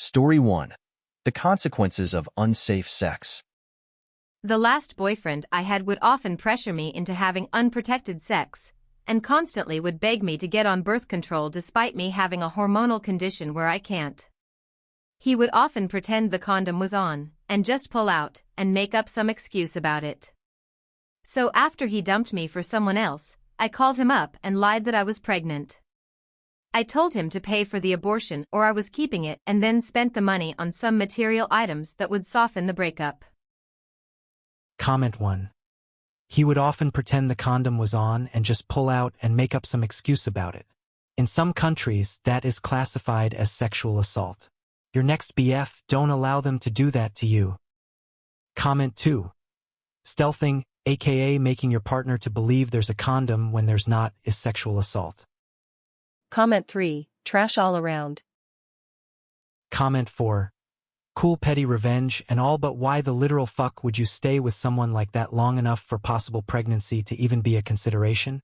Story 1. The consequences of unsafe sex. The last boyfriend I had would often pressure me into having unprotected sex, and constantly would beg me to get on birth control despite me having a hormonal condition where I can't. He would often pretend the condom was on, and just pull out, and make up some excuse about it. So after he dumped me for someone else, I called him up and lied that I was pregnant. I told him to pay for the abortion or I was keeping it and then spent the money on some material items that would soften the breakup. Comment 1. He would often pretend the condom was on and just pull out and make up some excuse about it. In some countries, that is classified as sexual assault. Your next BF, don't allow them to do that to you. Comment 2. Stealthing, aka making your partner to believe there's a condom when there's not, is sexual assault. Comment 3. Trash all around. Comment 4. Cool petty revenge and all, but why the literal fuck would you stay with someone like that long enough for possible pregnancy to even be a consideration?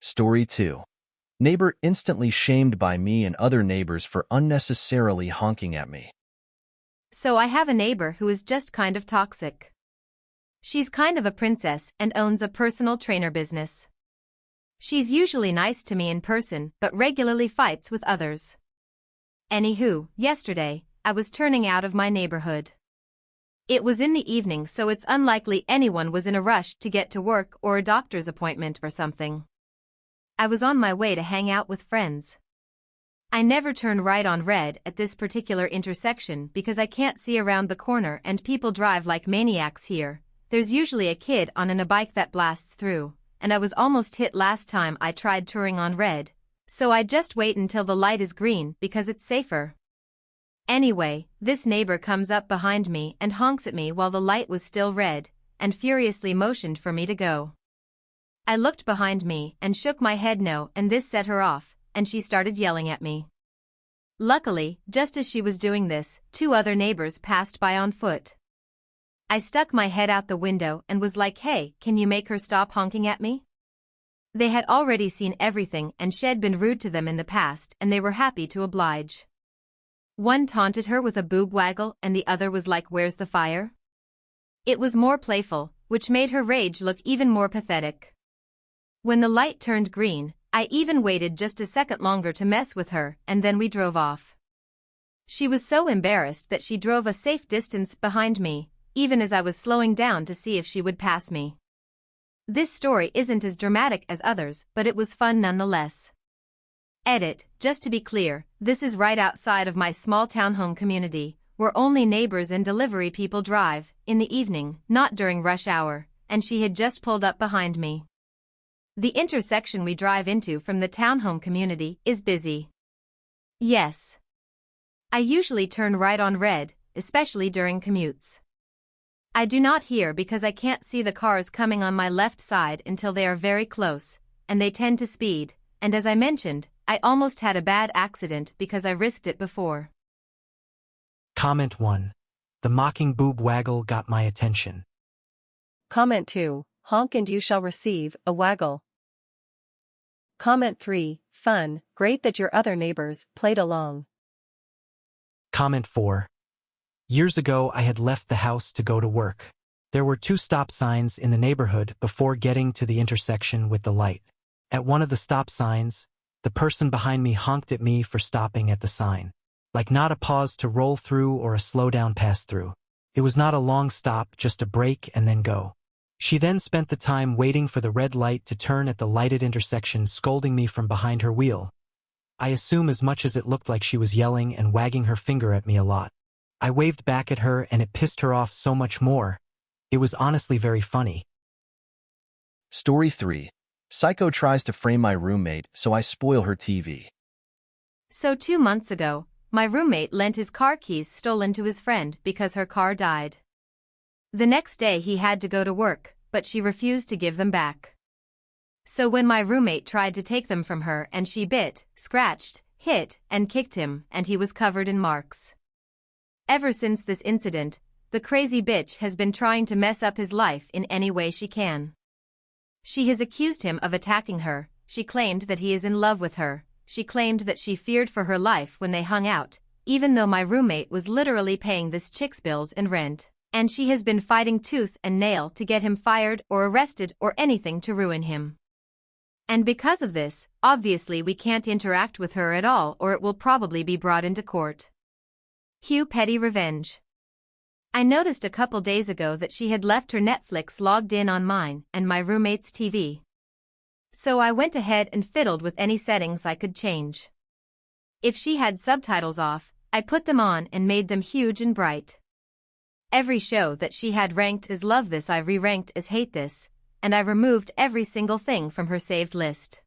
Story 2. Neighbor instantly shamed by me and other neighbors for unnecessarily honking at me. So I have a neighbor who is just kind of toxic. She's kind of a princess and owns a personal trainer business. She's usually nice to me in person but regularly fights with others. Anywho, yesterday, I was turning out of my neighborhood. It was in the evening, so it's unlikely anyone was in a rush to get to work or a doctor's appointment or something. I was on my way to hang out with friends. I never turn right on red at this particular intersection because I can't see around the corner and people drive like maniacs here. There's usually a kid on a bike that blasts through, and I was almost hit last time I tried touring on red, so I just wait until the light is green because it's safer. Anyway, this neighbor comes up behind me and honks at me while the light was still red, and furiously motioned for me to go. I looked behind me and shook my head no, and this set her off, and she started yelling at me. Luckily, just as she was doing this, two other neighbors passed by on foot. I stuck my head out the window and was like, "Hey, can you make her stop honking at me?" They had already seen everything and she'd been rude to them in the past and they were happy to oblige. One taunted her with a boob waggle and the other was like, "Where's the fire?" It was more playful, which made her rage look even more pathetic. When the light turned green, I even waited just a second longer to mess with her and then we drove off. She was so embarrassed that she drove a safe distance behind me, even as I was slowing down to see if she would pass me. This story isn't as dramatic as others, but it was fun nonetheless. Edit, just to be clear, this is right outside of my small townhome community, where only neighbors and delivery people drive, in the evening, not during rush hour, and she had just pulled up behind me. The intersection we drive into from the townhome community is busy. Yes. I usually turn right on red, especially during commutes. I do not hear because I can't see the cars coming on my left side until they are very close, and they tend to speed, and as I mentioned, I almost had a bad accident because I risked it before. Comment 1. The mocking boob waggle got my attention. Comment 2. Honk and you shall receive a waggle. Comment 3. Fun, great that your other neighbors played along. Comment 4. Years ago I had left the house to go to work. There were 2 stop signs in the neighborhood before getting to the intersection with the light. At one of the stop signs, the person behind me honked at me for stopping at the sign. Like not a pause to roll through or a slow down pass through. It was not a long stop, just a break and then go. She then spent the time waiting for the red light to turn at the lighted intersection, scolding me from behind her wheel. I assume as much as it looked like she was yelling and wagging her finger at me a lot. I waved back at her and it pissed her off so much more. It was honestly very funny. Story 3. Psycho tries to frame my roommate, so I spoil her TV. So 2 months ago, my roommate lent his car keys stolen to his friend because her car died. The next day he had to go to work, but she refused to give them back. So when my roommate tried to take them from her and she bit, scratched, hit, and kicked him, and he was covered in marks. Ever since this incident, the crazy bitch has been trying to mess up his life in any way she can. She has accused him of attacking her, she claimed that he is in love with her, she claimed that she feared for her life when they hung out, even though my roommate was literally paying this chick's bills and rent, and she has been fighting tooth and nail to get him fired or arrested or anything to ruin him. And because of this, obviously we can't interact with her at all or it will probably be brought into court. Hugh Petty Revenge. I noticed a couple days ago that she had left her Netflix logged in on mine and my roommate's TV. So I went ahead and fiddled with any settings I could change. If she had subtitles off, I put them on and made them huge and bright. Every show that she had ranked as love this I re-ranked as hate this, and I removed every single thing from her saved list.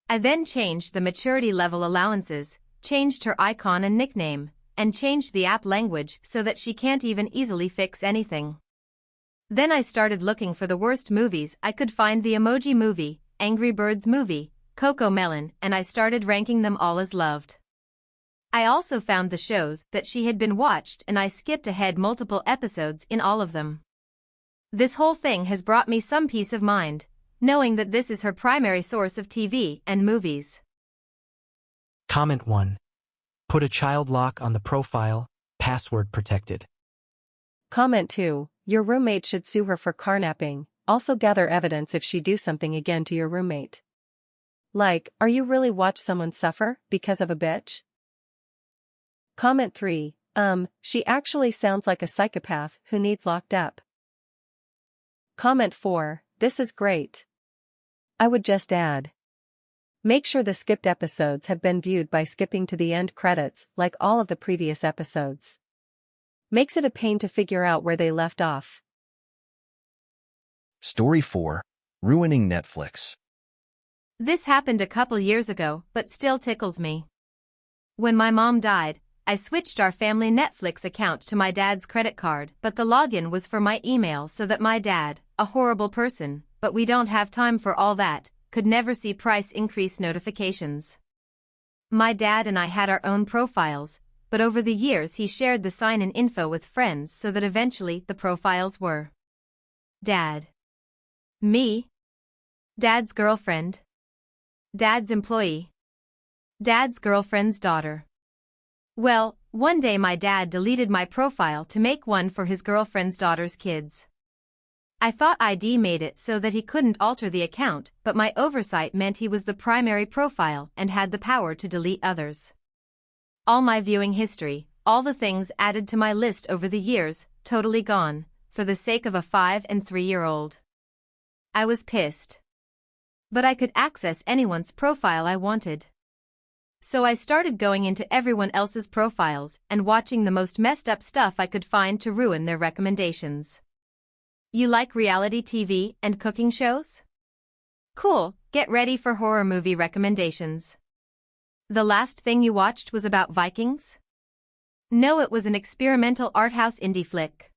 I then changed the maturity level allowances, changed her icon and nickname, and changed the app language so that she can't even easily fix anything. Then I started looking for the worst movies I could find: the Emoji Movie, Angry Birds Movie, Coco Melon, and I started ranking them all as loved. I also found the shows that she had been watched and I skipped ahead multiple episodes in all of them. This whole thing has brought me some peace of mind, knowing that this is her primary source of TV and movies. Comment 1. Put a child lock on the profile, password protected. Comment 2. Your roommate should sue her for carnapping. Also gather evidence if she do something again to your roommate. Like, are you really watch someone suffer because of a bitch? Comment 3. She actually sounds like a psychopath who needs locked up. Comment 4. This is great. I would just add. Make sure the skipped episodes have been viewed by skipping to the end credits like all of the previous episodes. Makes it a pain to figure out where they left off. Story 4. Ruining Netflix. This happened a couple years ago, but still tickles me. When my mom died, I switched our family Netflix account to my dad's credit card, but the login was for my email so that my dad, a horrible person, but we don't have time for all that, could never see price increase notifications. My dad and I had our own profiles, but over the years he shared the sign-in info with friends so that eventually the profiles were Dad, me, Dad's girlfriend, Dad's employee, Dad's girlfriend's daughter. Well, one day my dad deleted my profile to make one for his girlfriend's daughter's kids. I thought ID made it so that he couldn't alter the account, but my oversight meant he was the primary profile and had the power to delete others. All my viewing history, all the things added to my list over the years, totally gone, for the sake of a 5- and 3-year-old. I was pissed. But I could access anyone's profile I wanted. So I started going into everyone else's profiles and watching the most messed up stuff I could find to ruin their recommendations. You like reality TV and cooking shows? Cool, get ready for horror movie recommendations. The last thing you watched was about Vikings? No, it was an experimental art house indie flick.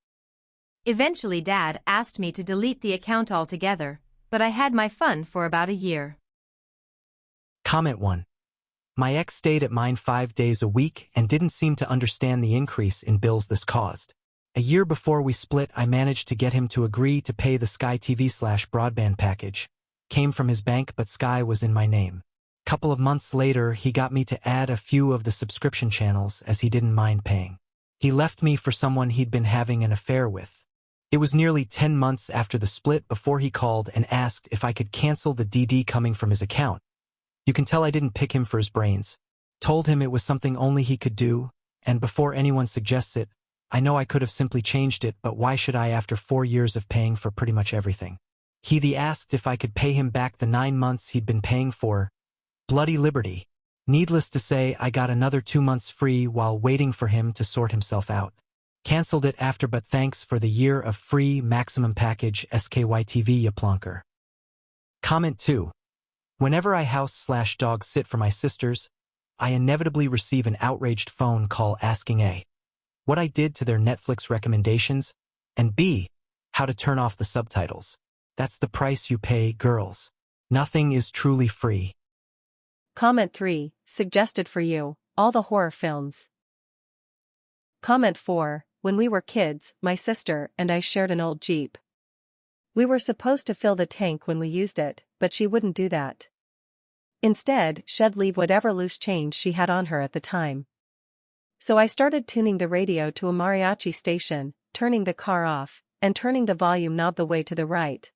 Eventually Dad asked me to delete the account altogether, but I had my fun for about a year. Comment 1. My ex stayed at mine 5 days a week and didn't seem to understand the increase in bills this caused. A year before we split, I managed to get him to agree to pay the Sky TV/broadband package. Came from his bank, but Sky was in my name. Couple of months later, he got me to add a few of the subscription channels as he didn't mind paying. He left me for someone he'd been having an affair with. It was nearly 10 months after the split before he called and asked if I could cancel the DD coming from his account. You can tell I didn't pick him for his brains. Told him it was something only he could do, and before anyone suggests it, I know I could have simply changed it, but why should I after 4 years of paying for pretty much everything? He asked if I could pay him back the 9 months he'd been paying for. Bloody liberty. Needless to say, I got another 2 months free while waiting for him to sort himself out. Cancelled it after, but thanks for the year of free maximum package SKYTV ya plonker. Comment 2. Whenever I house/dog sit for my sisters, I inevitably receive an outraged phone call asking A, what I did to their Netflix recommendations, and B, how to turn off the subtitles. That's the price you pay, girls. Nothing is truly free. Comment 3. Suggested for you, all the horror films. Comment 4. When we were kids, my sister and I shared an old Jeep. We were supposed to fill the tank when we used it, but she wouldn't do that. Instead, she'd leave whatever loose change she had on her at the time. So I started tuning the radio to a mariachi station, turning the car off, and turning the volume knob the way to the right.